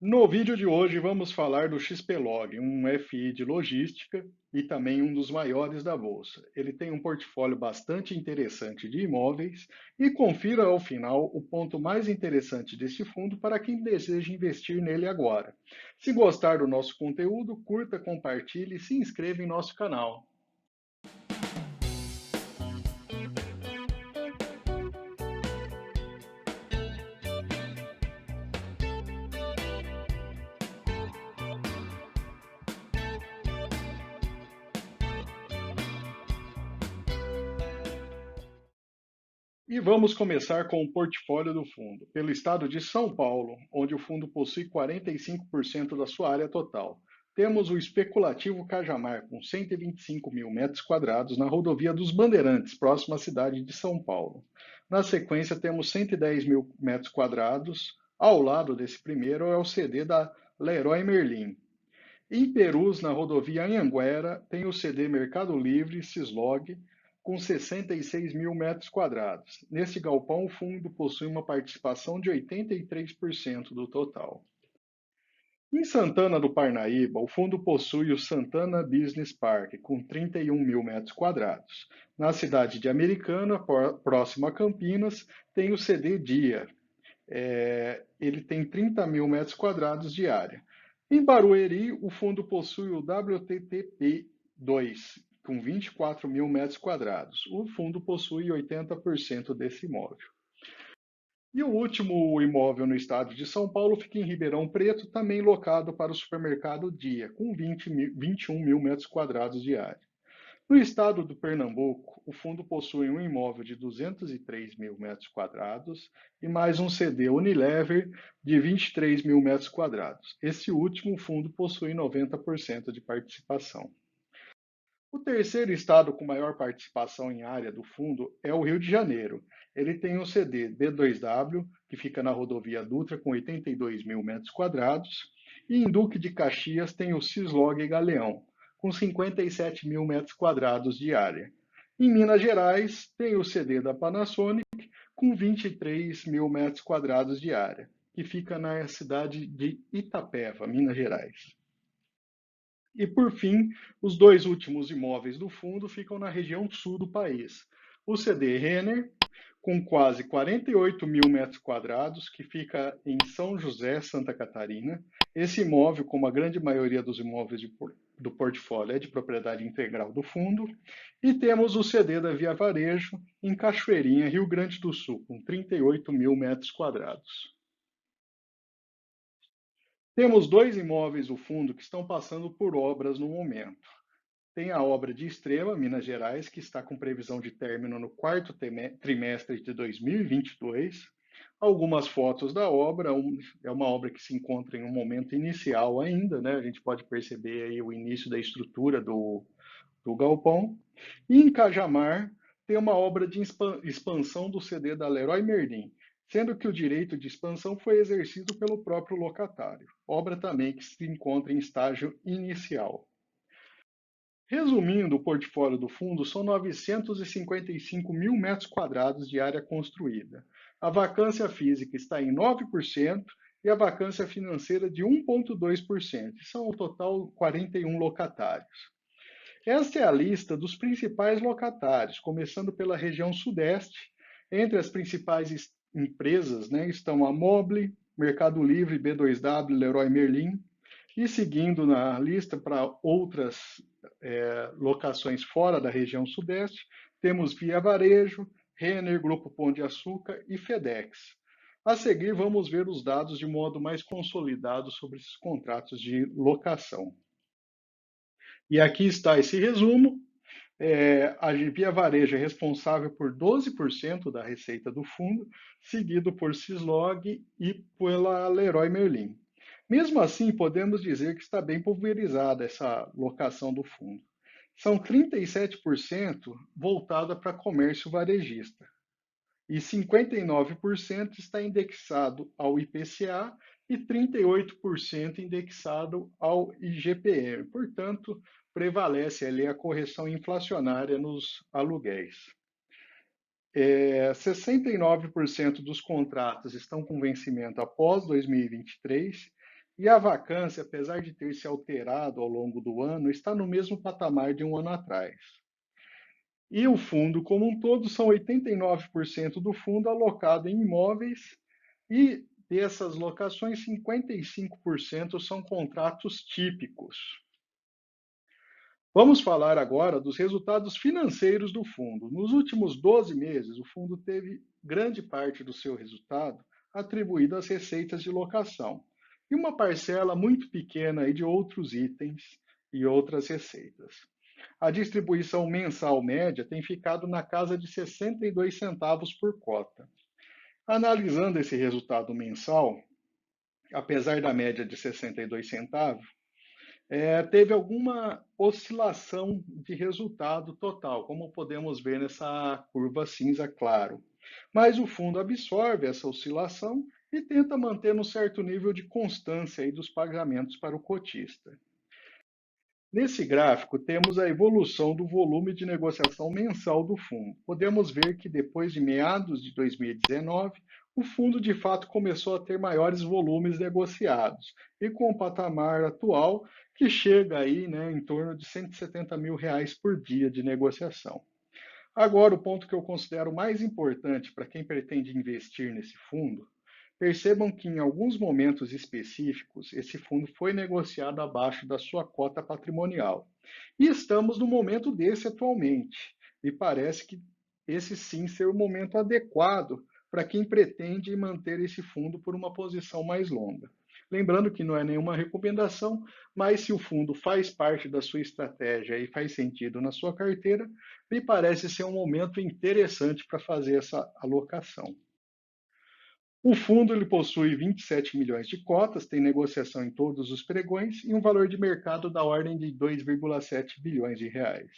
No vídeo de hoje vamos falar do XPlog, um FI de logística e também um dos maiores da bolsa. Ele tem um portfólio bastante interessante de imóveis e confira ao final o ponto mais interessante desse fundo para quem deseja investir nele agora. Se gostar do nosso conteúdo, curta, compartilhe e se inscreva em nosso canal. E vamos começar com o portfólio do fundo. Pelo estado de São Paulo, onde o fundo possui 45% da sua área total. Temos o especulativo Cajamar, com 125 mil metros quadrados, na rodovia dos Bandeirantes, próxima à cidade de São Paulo. Na sequência, temos 110 mil metros quadrados. Ao lado desse primeiro é o CD da Leroy Merlin. Em Perus, na rodovia Anhanguera, tem o CD Mercado Livre Cislog, com 66 mil metros quadrados. Nesse galpão, o fundo possui uma participação de 83% do total. Em Santana do Parnaíba, o fundo possui o Santana Business Park, com 31 mil metros quadrados. Na cidade de Americana, próximo a Campinas, tem o CD Dia. Ele tem 30 mil metros quadrados de área. Em Barueri, o fundo possui o WTTP2, com 24 mil metros quadrados. O fundo possui 80% desse imóvel. E o último imóvel no estado de São Paulo fica em Ribeirão Preto, também locado para o supermercado Dia, com 21 mil metros quadrados de área. No estado do Pernambuco, o fundo possui um imóvel de 203 mil metros quadrados e mais um CD Unilever de 23 mil metros quadrados. Esse último fundo possui 90% de participação. O terceiro estado com maior participação em área do fundo é o Rio de Janeiro. Ele tem o CD B2W, que fica na rodovia Dutra, com 82 mil metros quadrados, e em Duque de Caxias tem o Cislog Galeão, com 57 mil metros quadrados de área. Em Minas Gerais, tem o CD da Panasonic, com 23 mil metros quadrados de área, que fica na cidade de Itapeva, Minas Gerais. E, por fim, os dois últimos imóveis do fundo ficam na região sul do país. O CD Renner, com quase 48 mil metros quadrados, que fica em São José, Santa Catarina. Esse imóvel, como a grande maioria dos imóveis do portfólio, é de propriedade integral do fundo. E temos o CD da Via Varejo, em Cachoeirinha, Rio Grande do Sul, com 38 mil metros quadrados. Temos dois imóveis do fundo que estão passando por obras no momento. Tem a obra de Extrema, Minas Gerais, que está com previsão de término no quarto trimestre de 2022. Algumas fotos da obra, é uma obra que se encontra em um momento inicial ainda, né? A gente pode perceber aí o início da estrutura do galpão. E em Cajamar, tem uma obra de expansão do CD da Leroy Merlin, sendo que o direito de expansão foi exercido pelo próprio locatário. Obra também que se encontra em estágio inicial. Resumindo, o portfólio do fundo são 955 mil metros quadrados de área construída. A vacância física está em 9% e a vacância financeira de 1,2%. São ao total 41 locatários. Esta é a lista dos principais locatários, começando pela região sudeste. Entre as principais empresas, né, estão a Mobile, Mercado Livre, B2W, Leroy Merlin, e seguindo na lista para outras locações fora da região sudeste, temos Via Varejo, Renner, Grupo Pão de Açúcar e FedEx. A seguir, vamos ver os dados de modo mais consolidado sobre esses contratos de locação. E aqui está esse resumo. A Via Varejo é responsável por 12% da receita do fundo, seguido por Cislog e pela Leroy Merlin. Mesmo assim, podemos dizer que está bem pulverizada essa locação do fundo. São 37% voltada para comércio varejista e 59% está indexado ao IPCA e 38% indexado ao IGPM. Portanto, prevalece ali a correção inflacionária nos aluguéis. 69% dos contratos estão com vencimento após 2023 E a vacância, apesar de ter se alterado ao longo do ano, está no mesmo patamar de um ano atrás. E o fundo como um todo são 89% do fundo alocado em imóveis e dessas locações, 55% são contratos típicos. Vamos falar agora dos resultados financeiros do fundo. Nos últimos 12 meses, o fundo teve grande parte do seu resultado atribuído às receitas de locação e uma parcela muito pequena aí de outros itens e outras receitas. A distribuição mensal média tem ficado na casa de 62 centavos por cota. Analisando esse resultado mensal, apesar da média de 62 centavos, teve alguma oscilação de resultado total, como podemos ver nessa curva cinza claro. Mas o fundo absorve essa oscilação e tenta manter um certo nível de constância aí dos pagamentos para o cotista. Nesse gráfico, temos a evolução do volume de negociação mensal do fundo. Podemos ver que depois de meados de 2019, o fundo de fato começou a ter maiores volumes negociados, e com o patamar atual, que chega aí, em torno de R$ 170 mil por dia de negociação. Agora, o ponto que eu considero mais importante para quem pretende investir nesse fundo. Percebam que em alguns momentos específicos, esse fundo foi negociado abaixo da sua cota patrimonial. E estamos no momento desse atualmente. E parece que esse sim ser o momento adequado para quem pretende manter esse fundo por uma posição mais longa. Lembrando que não é nenhuma recomendação, mas se o fundo faz parte da sua estratégia e faz sentido na sua carteira, me parece ser um momento interessante para fazer essa alocação. O fundo ele possui 27 milhões de cotas, tem negociação em todos os pregões e um valor de mercado da ordem de 2,7 bilhões de reais.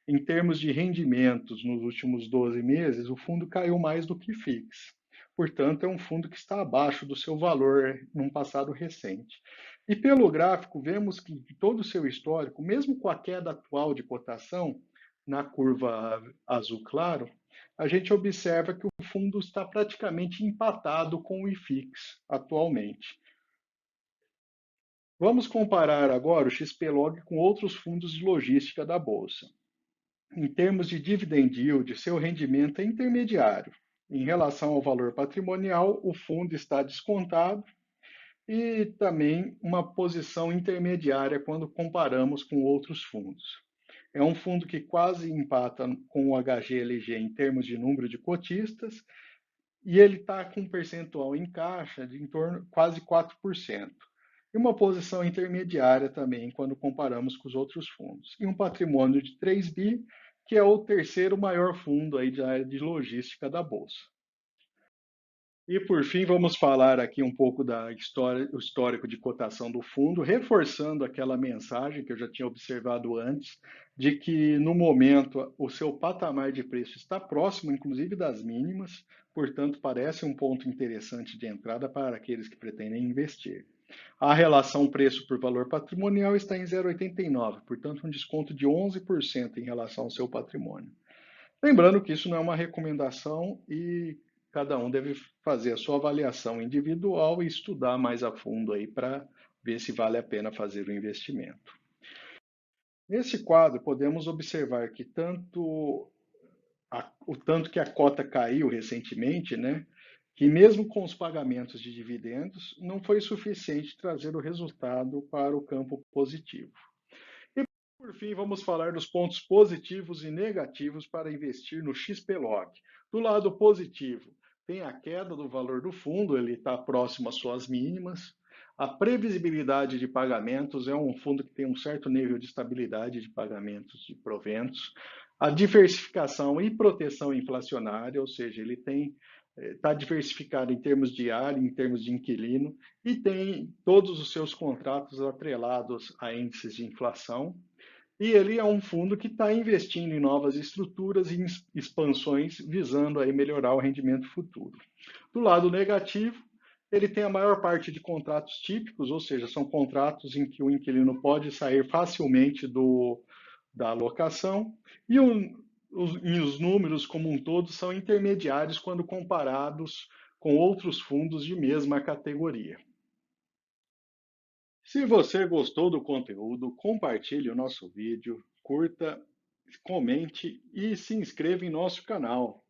Em termos de rendimentos nos últimos 12 meses, o fundo caiu mais do que FIX. Portanto, é um fundo que está abaixo do seu valor num passado recente. E pelo gráfico, vemos que todo o seu histórico, mesmo com a queda atual de cotação, na curva azul claro, a gente observa que o fundo está praticamente empatado com o IFIX atualmente. Vamos comparar agora o XPlog com outros fundos de logística da Bolsa. Em termos de dividend yield, seu rendimento é intermediário. Em relação ao valor patrimonial, o fundo está descontado e também uma posição intermediária quando comparamos com outros fundos. É um fundo que quase empata com o HGLG em termos de número de cotistas e ele está com um percentual em caixa de em torno de quase 4%. E uma posição intermediária também quando comparamos com os outros fundos. E um patrimônio de 3 bi, que é o terceiro maior fundo aí da área de logística da Bolsa. E por fim, vamos falar aqui um pouco da história, o histórico de cotação do fundo, reforçando aquela mensagem que eu já tinha observado antes, de que no momento o seu patamar de preço está próximo, inclusive das mínimas, portanto, parece um ponto interessante de entrada para aqueles que pretendem investir. A relação preço por valor patrimonial está em 0,89, portanto, um desconto de 11% em relação ao seu patrimônio. Lembrando que isso não é uma recomendação e cada um deve fazer a sua avaliação individual e estudar mais a fundo aí para ver se vale a pena fazer o investimento. Nesse quadro, podemos observar que o tanto que a cota caiu recentemente, que mesmo com os pagamentos de dividendos, não foi suficiente trazer o resultado para o campo positivo. Por fim, vamos falar dos pontos positivos e negativos para investir no XPlog. Do lado positivo, tem a queda do valor do fundo, ele está próximo às suas mínimas. A previsibilidade de pagamentos é um fundo que tem um certo nível de estabilidade de pagamentos de proventos. A diversificação e proteção inflacionária, ou seja, ele está diversificado em termos de área, em termos de inquilino, e tem todos os seus contratos atrelados a índices de inflação. E ele é um fundo que está investindo em novas estruturas e expansões, visando aí melhorar o rendimento futuro. Do lado negativo, ele tem a maior parte de contratos típicos, ou seja, são contratos em que o inquilino pode sair facilmente da alocação, e os números como um todo são intermediários quando comparados com outros fundos de mesma categoria. Se você gostou do conteúdo, compartilhe o nosso vídeo, curta, comente e se inscreva em nosso canal.